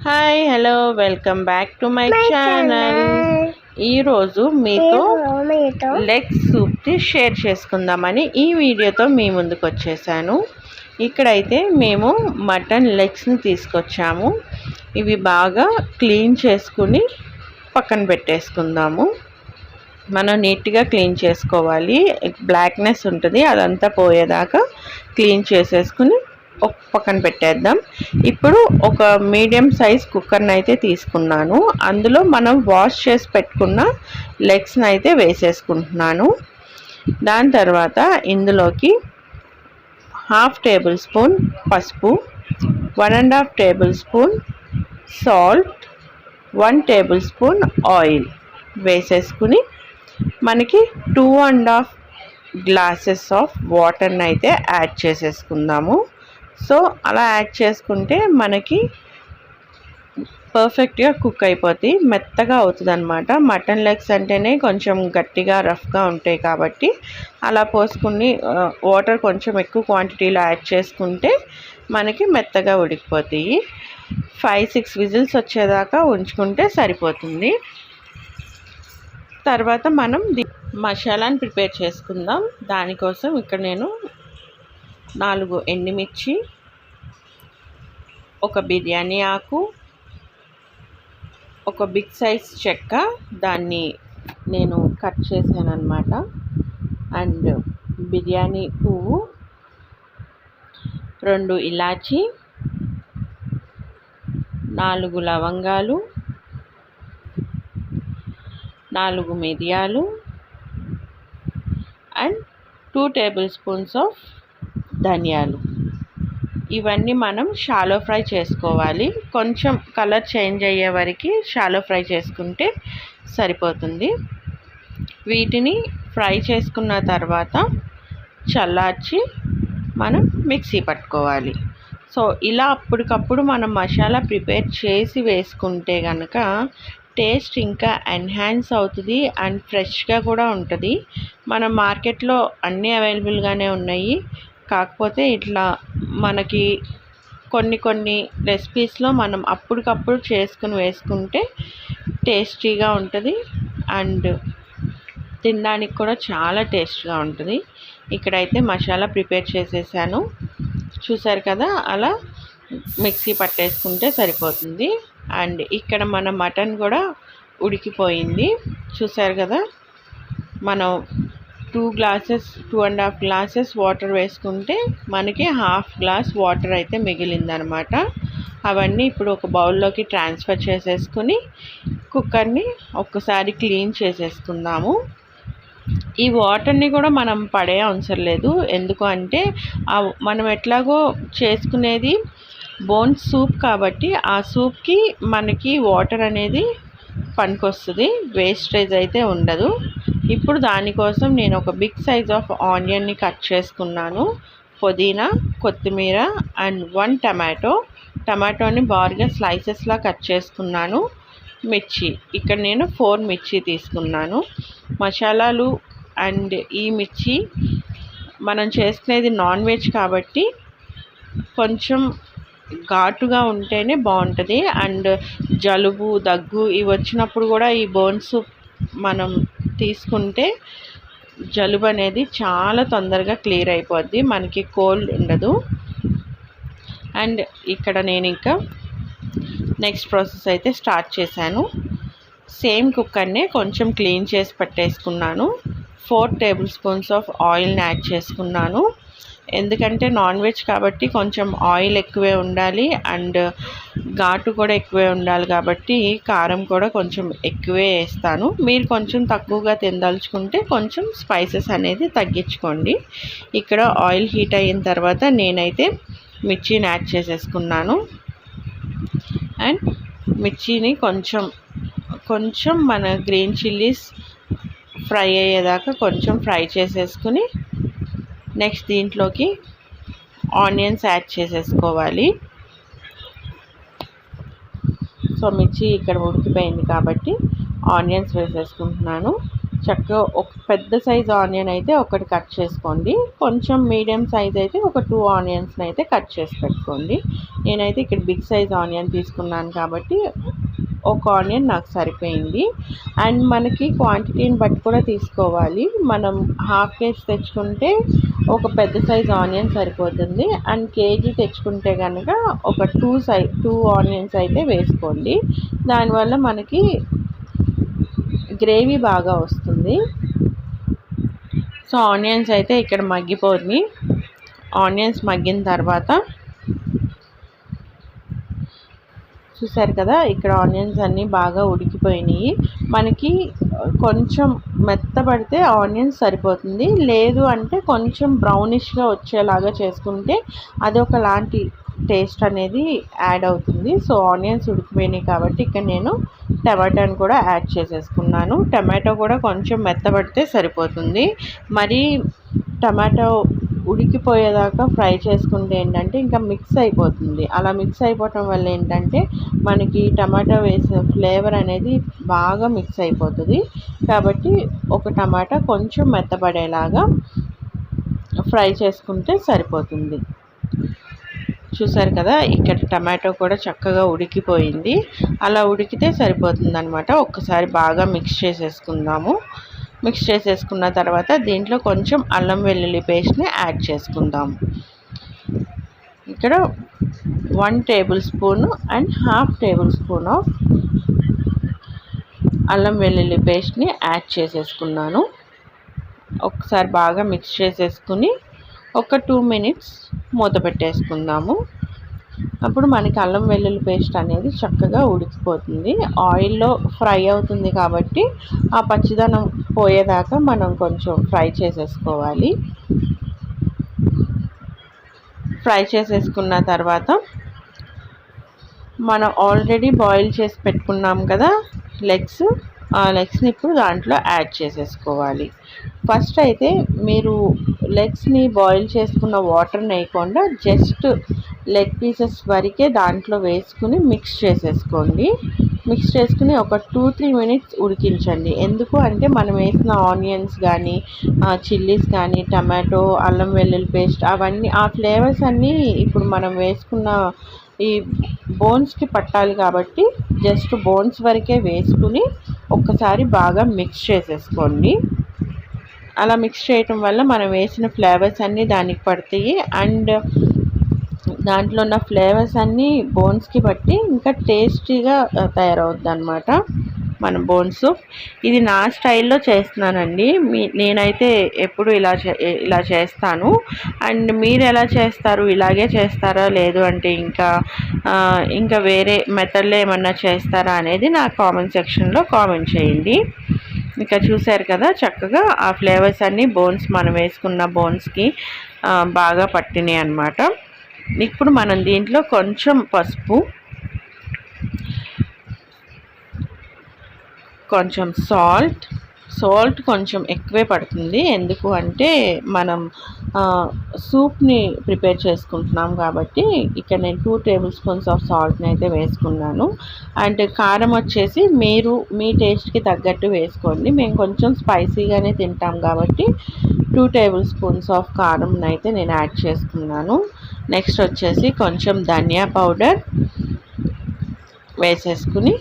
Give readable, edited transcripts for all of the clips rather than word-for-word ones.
Hi hello welcome back to my channel. ఈరోజు మీతో leg సూప్ని share చేసుకుందామని ఈ వీడియోతో మీ ముందుకు వచ్చేసాను. ఇక్కడైతే మేము మటన్ లెగ్స్ని తీసుకొచ్చాము. ఇవి బాగా క్లీన్ చేసుకుని పక్కన పెట్టేసుకుందాము. మనం నీట్గా క్లీన్ చేసుకోవాలి. బ్లాక్నెస్ ఉంటుంది, అదంతా పోయేదాకా క్లీన్ చేసేసుకుని ఒక పక్కన పెట్టేద్దాం. ఇప్పుడు ఒక మీడియం సైజ్ కుక్కర్ని అయితే తీసుకున్నాను. అందులో మనం వాష్ చేసి పెట్టుకున్న లెగ్స్ని అయితే వేసేసుకుంటున్నాను. దాని తర్వాత ఇందులోకి 1/2 టేబుల్ స్పూన్ పసుపు, 1.5 table spoon salt, 1 table spoon oil వేసేసుకుని మనకి 2.5 గ్లాసెస్ ఆఫ్ వాటర్ని అయితే యాడ్ చేసేసుకుందాము. సో అలా యాడ్ చేసుకుంటే మనకి పర్ఫెక్ట్గా కుక్ అయిపోతుంది, మెత్తగా అవుతుంది అనమాట. మటన్ లెగ్స్ అంటేనే కొంచెం గట్టిగా రఫ్గా ఉంటాయి కాబట్టి అలా పోసుకుని వాటర్ కొంచెం ఎక్కువ క్వాంటిటీలో యాడ్ చేసుకుంటే మనకి మెత్తగా ఉడికిపోతాయి. 5-6 విజిల్స్ వచ్చేదాకా ఉంచుకుంటే సరిపోతుంది. తర్వాత మనం మసాలాని ప్రిపేర్ చేసుకుందాం. దానికోసం ఇక్కడ నేను 4 ఎండుమిర్చి, ఒక బిర్యానీ ఆకు, ఒక బిగ్ సైజ్ చెక్క, దాన్ని నేను కట్ చేశాను అన్నమాట. అండ్ బిర్యానీ పువ్వు, 2 ఇలాచీ, 4 లవంగాలు, 4 మిరియాలు అండ్ 2 టేబుల్ స్పూన్స్ ఆఫ్ ధనియాలు. ఇవన్నీ మనం షాలో ఫ్రై చేసుకోవాలి. కొంచెం కలర్ చేంజ్ అయ్యే వరకు షాలో ఫ్రై చేసుకుంటే సరిపోతుంది. వీటిని ఫ్రై చేసుకున్న తర్వాత చల్లార్చి మనం మిక్సీ పట్టుకోవాలి. సో ఇలా అప్పటికప్పుడు మనం మసాలా ప్రిపేర్ చేసి వేసుకుంటే కనుక టేస్ట్ ఇంకా ఎన్హాన్స్ అవుతుంది అండ్ ఫ్రెష్గా కూడా ఉంటుంది. మన మార్కెట్లో అన్నీ అవైలబుల్గానే ఉన్నాయి. కాకపోతే ఇట్లా మనకి కొన్ని రెసిపీస్లో మనం అప్పటికప్పుడు చేసుకుని వేసుకుంటే టేస్టీగా ఉంటుంది అండ్ తినడానికి కూడా చాలా టేస్ట్గా ఉంటుంది. ఇక్కడైతే మసాలా ప్రిపేర్ చేసేసాను, చూసారు కదా. అలా మిక్సీ పట్టేసుకుంటే సరిపోతుంది. అండ్ ఇక్కడ మన మటన్ కూడా ఉడికిపోయింది, చూసారు కదా. మనం 2.5 గ్లాసెస్ వాటర్ వేసుకుంటే మనకి 1/2 గ్లాస్ వాటర్ అయితే మిగిలిందనమాట. అవన్నీ ఇప్పుడు ఒక బౌల్లోకి ట్రాన్స్ఫర్ చేసేసుకుని కుక్కర్ని ఒక్కసారి క్లీన్ చేసేసుకుందాము. ఈ వాటర్ని కూడా మనం పడే అవసరం లేదు. ఎందుకు అంటే మనం ఎట్లాగో చేసుకునేది బోన్ సూప్ కాబట్టి ఆ సూప్కి మనకి వాటర్ అనేది పనికొస్తుంది, వేస్టేజ్ అయితే ఉండదు. ఇప్పుడు దానికోసం నేను ఒక బిగ్ సైజ్ ఆఫ్ ఆనియన్ని కట్ చేసుకున్నాను, పుదీనా, కొత్తిమీర అండ్ 1 టమాటోని బార్గా స్లైసెస్లా కట్ చేసుకున్నాను. మిర్చి, ఇక్కడ నేను 4 మిర్చి తీసుకున్నాను. మసాలాలు అండ్ ఈ మిర్చి మనం చేసుకునేది నాన్ వెజ్ కాబట్టి కొంచెం ఘాటుగా ఉంటేనే బాగుంటుంది. అండ్ జలుబు, దగ్గు ఇవి వచ్చినప్పుడు కూడా ఈ బోన్ సూప్ మనం తీసుకుంటే జలుబు అనేది చాలా తొందరగా క్లియర్ అయిపోద్ది, మనకి కోల్డ్ ఉండదు. అండ్ ఇక్కడ నేను ఇంకా నెక్స్ట్ ప్రాసెస్ అయితే స్టార్ట్ చేశాను. సేమ్ కుక్కర్నే కొంచెం క్లీన్ చేసి పెట్టేసుకున్నాను. 4 టేబుల్ స్పూన్స్ ఆఫ్ ఆయిల్ని యాడ్ చేసుకున్నాను. ఎందుకంటే నాన్ వెజ్ కాబట్టి కొంచెం ఆయిల్ ఎక్కువే ఉండాలి అండ్ ఘాటు కూడా ఎక్కువే ఉండాలి కాబట్టి కారం కూడా కొంచెం ఎక్కువే వేస్తాను. మీరు కొంచెం తక్కువగా తినదలుచుకుంటే కొంచెం స్పైసెస్ అనేది తగ్గించుకోండి. ఇక్కడ ఆయిల్ హీట్ అయిన తర్వాత నేనైతే మిర్చిని యాడ్ చేసేసుకున్నాను. అండ్ మిర్చిని కొంచెం మన గ్రీన్ చిల్లీస్ ఫ్రై అయ్యేదాకా కొంచెం ఫ్రై చేసేసుకుని నెక్స్ట్ దీంట్లోకి ఆనియన్స్ యాడ్ చేసేసుకోవాలి. సో మిర్చి ఇక్కడ ఉడికిపోయింది కాబట్టి ఆనియన్స్ వేసేసుకుంటున్నాను. చక్కగా ఒక పెద్ద సైజ్ ఆనియన్ అయితే ఒకటి కట్ చేసుకోండి, కొంచెం మీడియం సైజ్ అయితే ఒక 2 ఆనియన్స్ని అయితే కట్ చేసి పెట్టుకోండి. నేనైతే ఇక్కడ బిగ్ సైజ్ ఆనియన్ తీసుకున్నాను కాబట్టి ఒక ఆనియన్ నాకు సరిపోయింది. అండ్ మనకి క్వాంటిటీని బట్టి కూడా తీసుకోవాలి. మనం హాఫ్ కేజీ తెచ్చుకుంటే ఒక పెద్ద సైజ్ ఆనియన్ సరిపోతుంది. అండ్ కేజీ తెచ్చుకుంటే కనుక ఒక 2 ఆనియన్స్ అయితే వేసుకోండి. దానివల్ల మనకి గ్రేవీ బాగా వస్తుంది. సో ఆనియన్స్ అయితే ఇక్కడ మగ్గిపోయి, ఆనియన్స్ మగ్గిన తర్వాత చూసారు కదా, ఇక్కడ ఆనియన్స్ అన్నీ బాగా ఉడికిపోయినాయి. మనకి కొంచెం మెత్తబడితే ఆనియన్స్ సరిపోతుంది, లేదు అంటే కొంచెం బ్రౌనిష్గా వచ్చేలాగా చేసుకుంటే అది ఒకలాంటి టేస్ట్ అనేది యాడ్ అవుతుంది. సో ఆనియన్స్ ఉడికిపోయినాయి కాబట్టి ఇక్కడ నేను టమాటాని కూడా యాడ్ చేసేసుకున్నాను. టమాటో కూడా కొంచెం మెత్తబడితే సరిపోతుంది. మరి టమాటో ఉడికిపోయేదాకా ఫ్రై చేసుకుంటే ఏంటంటే ఇంకా మిక్స్ అయిపోతుంది. అలా మిక్స్ అయిపోవటం వల్ల ఏంటంటే మనకి టమాటా వేసిన ఫ్లేవర్ అనేది బాగా మిక్స్ అయిపోతుంది. కాబట్టి ఒక టమాటా కొంచెం మెత్తబడేలాగా ఫ్రై చేసుకుంటే సరిపోతుంది. చూసారు కదా, ఇక్కడ టమాటో కూడా చక్కగా ఉడికిపోయింది. అలా ఉడికితే సరిపోతుంది అనమాట. ఒక్కసారి బాగా మిక్స్ చేసేసుకుందాము. మిక్స్ చేసేసుకున్న తర్వాత దీంట్లో కొంచెం అల్లం వెల్లుల్లి పేస్ట్ని యాడ్ చేసుకుందాం. ఇక్కడ 1 table spoon and half table spoon of అల్లం వెల్లుల్లి పేస్ట్ని యాడ్ చేసేసుకున్నాను. ఒకసారి బాగా మిక్స్ చేసేసుకుని ఒక 2 మినిట్స్ మూత పెట్టేసుకుందాము. అప్పుడు మనకి అల్లం వెల్లుల్లి పేస్ట్ అనేది చక్కగా ఉడికిపోతుంది. ఆయిల్లో ఫ్రై అవుతుంది కాబట్టి ఆ పచ్చిదనం పోయేదాకా మనం కొంచెం ఫ్రై చేసేసుకోవాలి. ఫ్రై చేసేసుకున్న తర్వాత మనం ఆల్రెడీ బాయిల్ చేసి పెట్టుకున్నాం కదా లెగ్స్, ఆ లెగ్స్ని ఇప్పుడు దాంట్లో యాడ్ చేసేసుకోవాలి. ఫస్ట్ అయితే మీరు లెగ్స్ని బాయిల్ చేసుకున్న వాటర్ని వేయకుండా జస్ట్ లెగ్ పీసెస్ వరకే దాంట్లో వేసుకుని మిక్స్ చేసేసుకోండి. మిక్స్ చేసుకుని ఒక 2-3 మినిట్స్ ఉడికించండి. ఎందుకు అంటే మనం వేసిన ఆనియన్స్ కానీ చిల్లీస్ కానీ టమాటో అల్లం వెల్లుల్లి పేస్ట్ అవన్నీ ఆ ఫ్లేవర్స్ అన్నీ ఇప్పుడు మనం వేసుకున్న ఈ బోన్స్కి పట్టాలి కాబట్టి జస్ట్ బోన్స్ వరకే వేసుకుని ఒక్కసారి బాగా మిక్స్ చేసేసుకోండి. అలా మిక్స్ చేయటం వల్ల మనం వేసిన ఫ్లేవర్స్ అన్నీ దానికి పడతాయి. అండ్ దాంట్లో ఉన్న ఫ్లేవర్స్ అన్నీ బోన్స్కి పట్టి ఇంకా టేస్టీగా తయారవుద్ది అన్నమాట మన బోన్స్. ఇది నా స్టైల్లో చేస్తున్నానండి. నేనైతే ఎప్పుడు ఇలా చేస్తాను. అండ్ మీరు ఎలా చేస్తారు, ఇలాగే చేస్తారా లేదు అంటే ఇంకా వేరే మెథడ్లో ఏమన్నా చేస్తారా అనేది నా కామెంట్ సెక్షన్లో కామెంట్ చేయండి. ఇంకా చూసారు కదా, చక్కగా ఆ ఫ్లేవర్స్ అన్నీ మనం వేసుకున్న బోన్స్కి బాగా పట్టినాయి అన్నమాట. ఇప్పుడు మనం దీంట్లో కొంచెం పసుపు, కొంచెం సాల్ట్ కొంచెం ఎక్కువే పడుతుంది. ఎందుకు అంటే మనం సూప్ని ప్రిపేర్ చేసుకుంటున్నాం కాబట్టి ఇక్కడ నేను 2 టేబుల్ స్పూన్స్ ఆఫ్ సాల్ట్ని అయితే వేసుకున్నాను. అండ్ కారం వచ్చేసి మీరు మీ టేస్ట్కి తగ్గట్టు వేసుకోండి. మేము కొంచెం స్పైసీగానే తింటాం కాబట్టి 2 టేబుల్ స్పూన్స్ ఆఫ్ కారంని అయితే నేను యాడ్ చేసుకున్నాను. నెక్స్ట్ వచ్చేసి కొంచెం ధనియా పౌడర్ వేసేసుకుని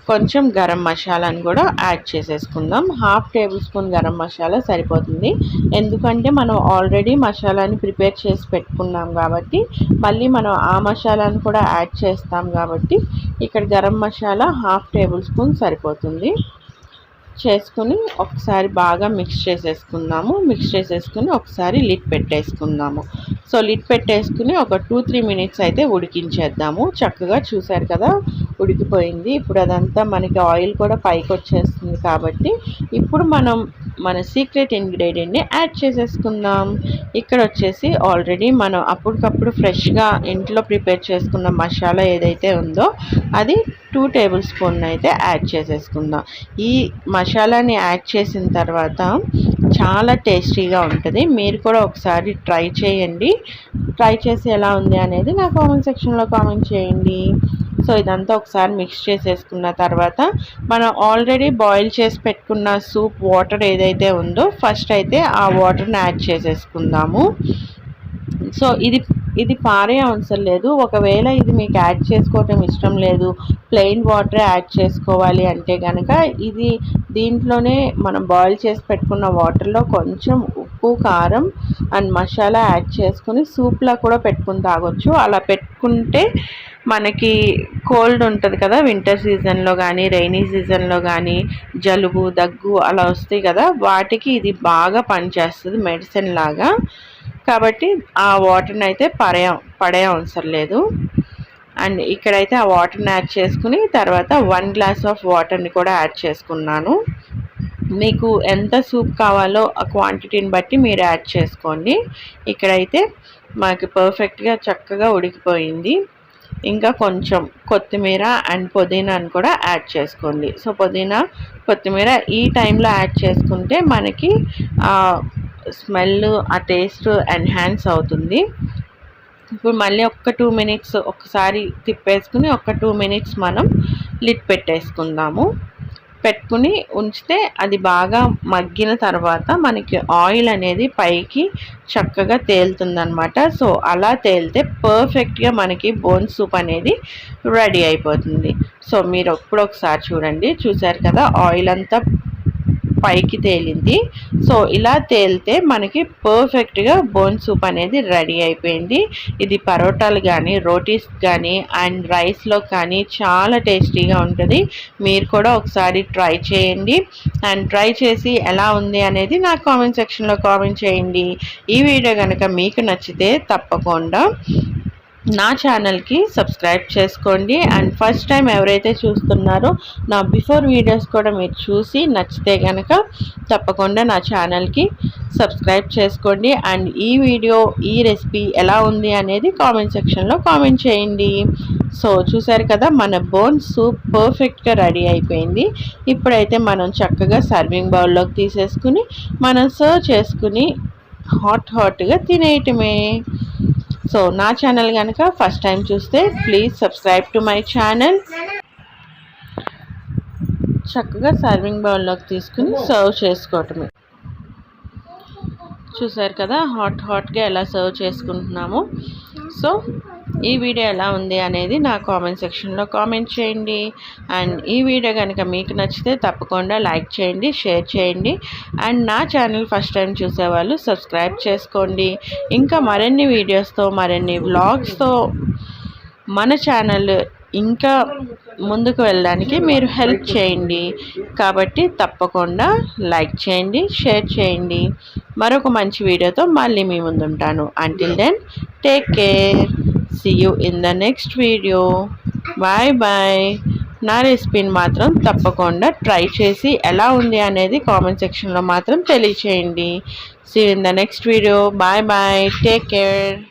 కొంచెం గరం మసాలాను కూడా యాడ్ చేసేసుకుందాం. 1/2 టేబుల్ స్పూన్ గరం మసాలా సరిపోతుంది. ఎందుకంటే మనం ఆల్రెడీ మసాలాని ప్రిపేర్ చేసి పెట్టుకున్నాం కాబట్టి మళ్ళీ మనం ఆ మసాలాను కూడా యాడ్ చేస్తాం కాబట్టి ఇక్కడ గరం మసాలా 1/2 టేబుల్ స్పూన్ సరిపోతుంది. చేసుకుని ఒకసారి బాగా మిక్స్ చేసేసుకుందాము. మిక్స్ చేసేసుకుని ఒకసారి లిడ్ పెట్టేసుకుందాము. సో లిడ్ పెట్టేసుకుని ఒక 2-3 మినిట్స్ అయితే ఉడికించేద్దాము. చక్కగా చూసారు కదా, ఉడికిపోయింది. ఇప్పుడు అదంతా మనకి ఆయిల్ కూడా పైకి వచ్చేస్తుంది కాబట్టి ఇప్పుడు మనం మన సీక్రెట్ ఇంగ్రీడియంట్ని యాడ్ చేసేసుకుందాం. ఇక్కడ వచ్చేసి ఆల్రెడీ మనం అప్పటికప్పుడు ఫ్రెష్గా ఇంట్లో ప్రిపేర్ చేసుకున్న మసాలా ఏదైతే ఉందో అది 2 టేబుల్ స్పూన్ అయితే యాడ్ చేసేసుకుందాం. ఈ మసాలాని యాడ్ చేసిన తర్వాత చాలా టేస్టీగా ఉంటుంది. మీరు కూడా ఒకసారి ట్రై చేయండి. ట్రై చేసి ఎలా ఉంది అనేది నా కామెంట్ సెక్షన్లో కామెంట్ చేయండి. సో ఇదంతా ఒకసారి మిక్స్ చేసేసుకున్న తర్వాత మనం ఆల్రెడీ బాయిల్ చేసి పెట్టుకున్న సూప్ వాటర్ ఏదైతే ఉందో ఫస్ట్ అయితే ఆ వాటర్ని యాడ్ చేసేసుకుందాము. సో ఇది పారే అవసరం లేదు. ఒకవేళ ఇది మీకు యాడ్ చేసుకోవటం ఇష్టం లేదు, ప్లెయిన్ వాటర్ యాడ్ చేసుకోవాలి అంటే కనుక దీంట్లోనే మనం బాయిల్ చేసి పెట్టుకున్న వాటర్లో కొంచెం ఉప్పు, కారం అండ్ మసాలా యాడ్ చేసుకుని సూప్లా కూడా పెట్టుకుని తాగొచ్చు. అలా పెట్టుకుంటే మనకి కోల్డ్ ఉంటుంది కదా, వింటర్ సీజన్లో కానీ రెయినీ సీజన్లో కానీ జలుబు, దగ్గు అలా వస్తాయి కదా, వాటికి ఇది బాగా పనిచేస్తుంది మెడిసిన్ లాగా. కాబట్టి ఆ వాటర్ని అయితే పడే అవసరం లేదు. అండ్ ఇక్కడైతే ఆ వాటర్ని యాడ్ చేసుకుని తర్వాత 1 గ్లాస్ ఆఫ్ వాటర్ని కూడా యాడ్ చేసుకున్నాను. మీకు ఎంత సూప్ కావాలో ఆ క్వాంటిటీని బట్టి మీరు యాడ్ చేసుకోండి. ఇక్కడైతే మాకు పర్ఫెక్ట్గా చక్కగా ఉడికిపోయింది. ఇంకా కొంచెం కొత్తిమీర అండ్ పుదీనాను కూడా యాడ్ చేసుకోండి. సో పుదీనా, కొత్తిమీర ఈ టైంలో యాడ్ చేసుకుంటే మనకి స్మెల్, ఆ టేస్ట్ ఎన్హాన్స్ అవుతుంది. ఇప్పుడు మళ్ళీ ఒక 2 మినిట్స్ ఒకసారి తిప్పేసుకుని ఒక 2 మినిట్స్ మనం లిడ్ పెట్టేసుకుందాము. పెట్టుకుని ఉంచితే అది బాగా మగ్గిన తర్వాత మనకి ఆయిల్ అనేది పైకి చక్కగా తేలుతుందనమాట. సో అలా తేలితే పర్ఫెక్ట్గా మనకి బోన్ సూప్ అనేది రెడీ అయిపోతుంది. సో మీరు ఎప్పుడు ఒకసారి చూడండి. చూసారు కదా ఆయిల్ అంతా పైకి తేలింది. సో ఇలా తేలితే మనకి పర్ఫెక్ట్గా బోన్ సూప్ అనేది రెడీ అయిపోయింది. ఇది పరోటాలు కానీ, రోటీస్ కానీ అండ్ రైస్లో కానీ చాలా టేస్టీగా ఉంటుంది. మీరు కూడా ఒకసారి ట్రై చేయండి. అండ్ ట్రై చేసి ఎలా ఉంది అనేది నా కామెంట్ సెక్షన్లో కామెంట్ చేయండి. ఈ వీడియో కనుక మీకు నచ్చితే తప్పకుండా నా ఛానల్కి సబ్స్క్రైబ్ చేసుకోండి. అండ్ ఫస్ట్ టైం ఎవరైతే చూస్తున్నారో నా బిఫోర్ వీడియోస్ కూడా మీరు చూసి నచ్చితే కనుక తప్పకుండా నా ఛానల్కి సబ్స్క్రైబ్ చేసుకోండి. అండ్ ఈ రెసిపీ ఎలా ఉంది అనేది కామెంట్ సెక్షన్లో కామెంట్ చేయండి. సో చూసారు కదా మన బోన్ సూప్ పర్ఫెక్ట్గా రెడీ అయిపోయింది. ఇప్పుడైతే మనం చక్కగా సర్వింగ్ బౌల్లోకి తీసేసుకుని మనం సర్వ్ చేసుకుని హాట్గా తినేయటమే. సో నా ఛానల్ కనుక ఫస్ట్ టైం చూస్తే please subscribe to my channel. చక్కగా సర్వింగ్ బౌల్లోకి తీసుకుని సర్వ్ చేసుకోవటమే. చూసారు కదా హాట్గా ఎలా సర్వ్ చేసుకుంటున్నాము. సో ఈ వీడియో ఎలా ఉంది అనేది నా కామెంట్ సెక్షన్లో కామెంట్ చేయండి. అండ్ ఈ వీడియో కనుక మీకు నచ్చితే తప్పకుండా లైక్ చేయండి, షేర్ చేయండి. అండ్ నా ఛానల్ ఫస్ట్ టైం చూసేవాళ్ళు సబ్స్క్రైబ్ చేసుకోండి. ఇంకా మరిన్ని వీడియోస్తో, మరిన్ని వ్లాగ్స్తో మన ఛానల్ ఇంకా ముందుకు వెళ్ళడానికి మీరు హెల్ప్ చేయండి. కాబట్టి తప్పకుండా లైక్ చేయండి, షేర్ చేయండి. మరొక మంచి వీడియోతో మళ్ళీ మీ ముందుంటాను. Until then take care. See you in the next video. Bye. నా రెసిపీని మాత్రం తప్పకుండా ట్రై చేసి ఎలా ఉంది అనేది కామెంట్ సెక్షన్లో మాత్రం తెలియచేయండి. See you in the next video. Bye. Take care.